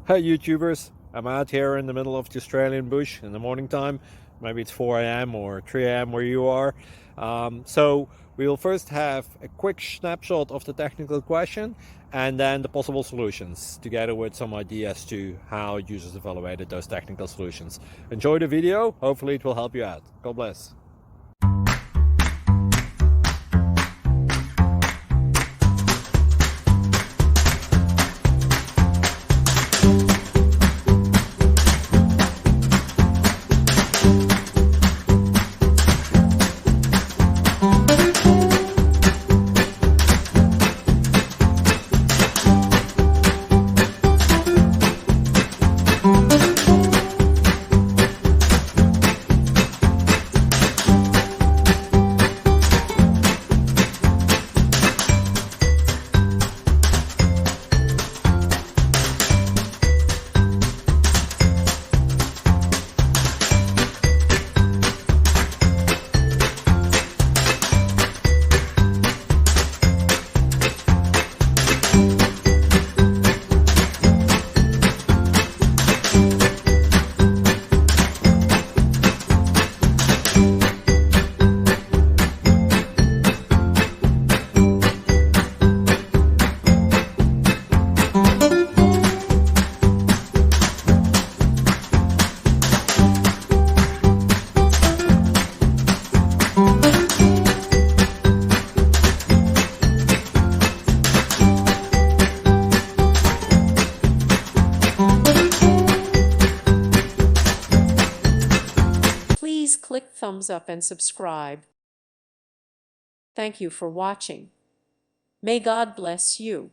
Hey YouTubers, I'm out here in the middle of the Australian bush in the morning time. Maybe it's 4 a.m. or 3 a.m. where you are. So we'll first have a quick snapshot of the technical question and then the possible solutions, together with some ideas to how users evaluated those technical solutions. Enjoy the video, hopefully it will help you out. God bless. Please click thumbs up and subscribe. Thank you for watching. May God bless you.